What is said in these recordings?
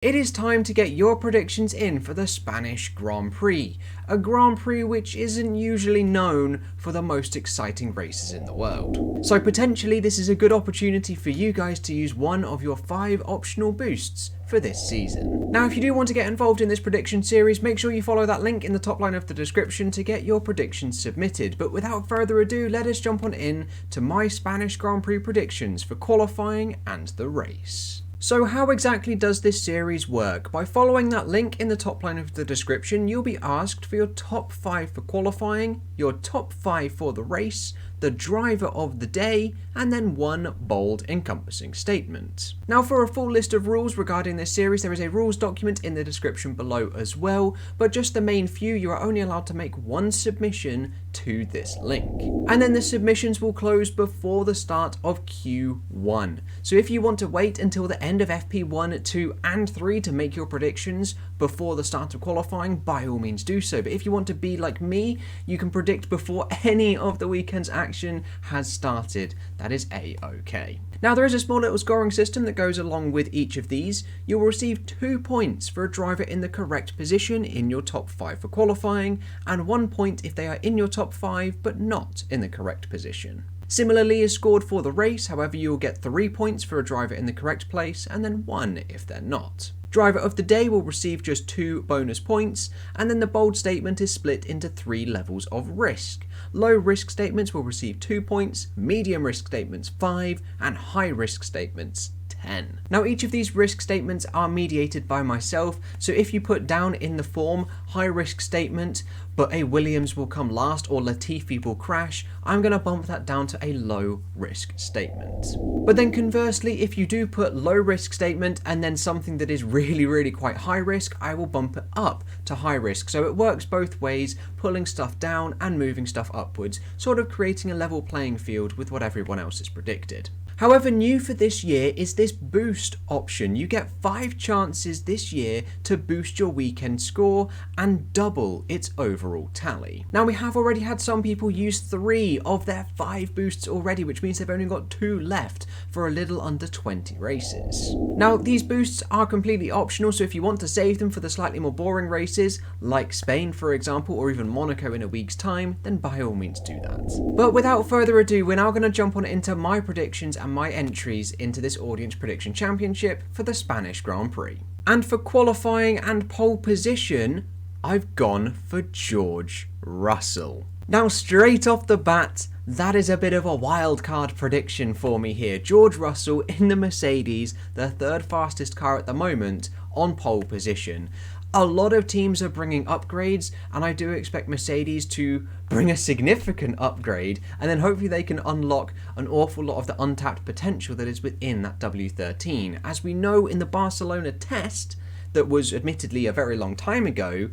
It is time to get your predictions in for the Spanish Grand Prix, a Grand Prix which isn't usually known for the most exciting races in the world. So potentially this is a good opportunity for you guys to use one of your 5 optional boosts for this season. Now if you do want to get involved in this prediction series, make sure you follow that link in the top line of the description to get your predictions submitted. But without further ado, let us jump on in to my Spanish Grand Prix predictions for qualifying and the race. So how exactly does this series work? By following that link in the top line of the description, you'll be asked for your top 5 for qualifying, your top 5 for the race, the driver of the day, and then one bold encompassing statement. Now for a full list of rules regarding this series, there is a rules document in the description below as well, but just the main few, you are only allowed to make one submission to this link. And then the submissions will close before the start of Q1. So if you want to wait until the end of FP1, 2 and 3 to make your predictions before the start of qualifying, by all means do so. But if you want to be like me, you can predict before any of the weekend's action has started. That is A-OK. Now there is a small little scoring system that goes along with each of these. You will receive 2 points for a driver in the correct position in your top 5 for qualifying, and 1 point if they are in your top 5 but not in the correct position. Similarly is scored for the race, however you will get 3 points for a driver in the correct place and then 1 if they're not. Driver of the day will receive just 2 bonus points, and then the bold statement is split into 3 levels of risk. Low risk statements will receive 2 points, medium risk statements 5, and high risk statements 10. Now each of these risk statements are mediated by myself, so if you put down in the form high risk statement but a Williams will come last or Latifi will crash, I'm going to bump that down to a low risk statement. But then conversely, if you do put low risk statement and then something that is really quite high risk, I will bump it up to high risk. So it works both ways, pulling stuff down and moving stuff upwards, sort of creating a level playing field with what everyone else has predicted. However, new for this year is this boost option. You get 5 chances this year to boost your weekend score and double its overall tally. Now we have already had some people use 3 of their 5 boosts already, which means they've only got 2 left for a little under 20 races. Now these boosts are completely optional, so if you want to save them for the slightly more boring races, like Spain for example, or even Monaco in a week's time, then by all means do that. But without further ado, we're now going to jump on into my predictions and my entries into this audience prediction championship for the Spanish Grand Prix. And for qualifying and pole position, I've gone for George Russell. Now straight off the bat, that is a bit of a wild card prediction for me here. George Russell in the Mercedes, the 3rd fastest car at the moment, on pole position. A lot of teams are bringing upgrades, and I do expect Mercedes to bring a significant upgrade, and then hopefully they can unlock an awful lot of the untapped potential that is within that W13. As we know in the Barcelona test, that was admittedly a very long time ago,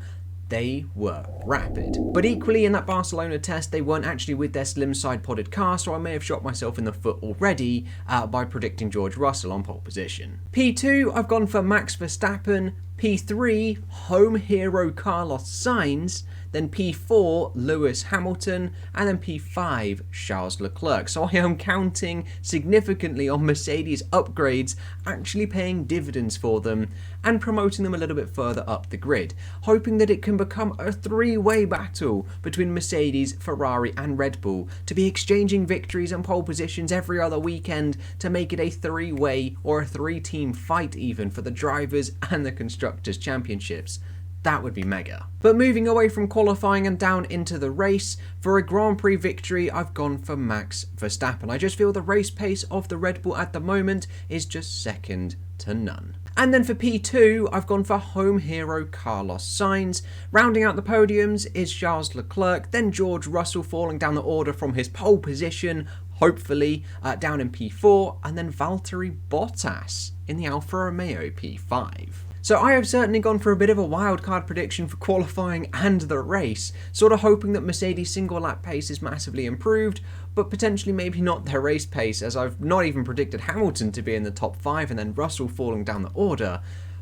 they were rapid. But equally in that Barcelona test, they weren't actually with their slim side podded car, so I may have shot myself in the foot already by predicting George Russell on pole position. P2, I've gone for Max Verstappen. P3, home hero Carlos Sainz, then P4, Lewis Hamilton, and then P5, Charles Leclerc. So I am counting significantly on Mercedes upgrades actually paying dividends for them and promoting them a little bit further up the grid, hoping that it can become a 3-way battle between Mercedes, Ferrari and Red Bull to be exchanging victories and pole positions every other weekend to make it a 3-way or a 3-team fight even for the drivers and the constructors championships. That would be mega. But moving away from qualifying and down into the race, for a Grand Prix victory, I've gone for Max Verstappen. I just feel the race pace of the Red Bull at the moment is just second to none. And then for P2, I've gone for home hero Carlos Sainz. Rounding out the podiums is Charles Leclerc, then George Russell falling down the order from his pole position, hopefully, down in P4, and then Valtteri Bottas in the Alfa Romeo P5. So I have certainly gone for a bit of a wildcard prediction for qualifying and the race, sort of hoping that Mercedes' single lap pace is massively improved, but potentially maybe not their race pace, as I've not even predicted Hamilton to be in the top 5 and then Russell falling down the order.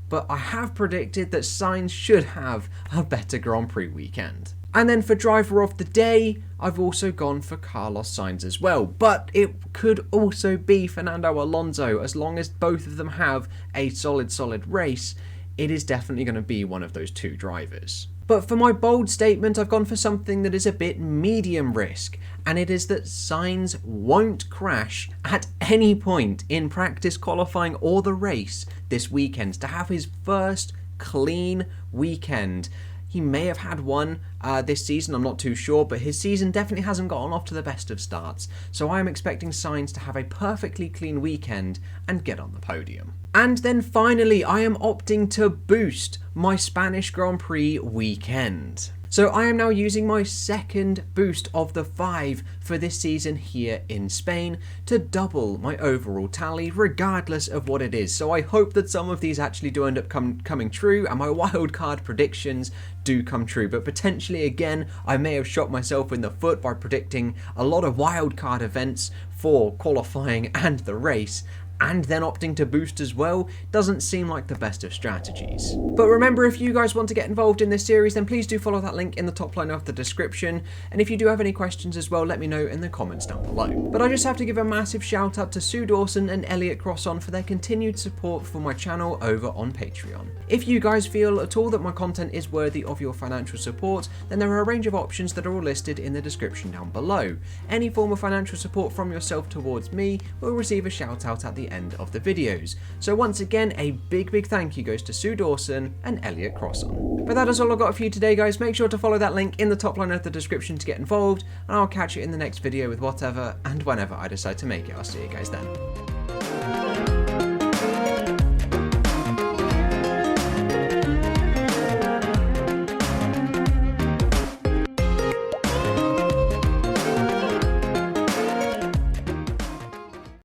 But I have predicted that Sainz should have a better Grand Prix weekend. And then for driver of the day, I've also gone for Carlos Sainz as well. But it could also be Fernando Alonso, as long as both of them have a solid race. it is definitely going to be one of those two drivers. But for my bold statement, I've gone for something that is a bit medium risk, and it is that Sainz won't crash at any point in practice, qualifying, or the race this weekend to have his first clean weekend. He may have had one this season, I'm not too sure, but his season definitely hasn't gotten off to the best of starts. So I am expecting Sainz to have a perfectly clean weekend and get on the podium. And then finally, I am opting to boost my Spanish Grand Prix weekend. So I am now using my second boost of the 5 for this season here in Spain to double my overall tally regardless of what it is. So I hope that some of these actually do end up coming true and my wildcard predictions do come true. But potentially again, I may have shot myself in the foot by predicting a lot of wildcard events for qualifying and the race, and then opting to boost as well doesn't seem like the best of strategies. But remember, if you guys want to get involved in this series, then please do follow that link in the top line of the description, and if you do have any questions as well, let me know in the comments down below. But I just have to give a massive shout out to Sue Dawson and Elliot Crosson for their continued support for my channel over on Patreon. If you guys feel at all that my content is worthy of your financial support, then there are a range of options that are all listed in the description down below. Any form of financial support from yourself towards me will receive a shout out at the end of the videos. So once again, a big thank you goes to Sue Dawson and Elliot Crosson. But that is all I've got for you today, guys. Make sure to follow that link in the top line of the description to get involved, and I'll catch you in the next video with whatever and whenever I decide to make it. I'll see you guys then.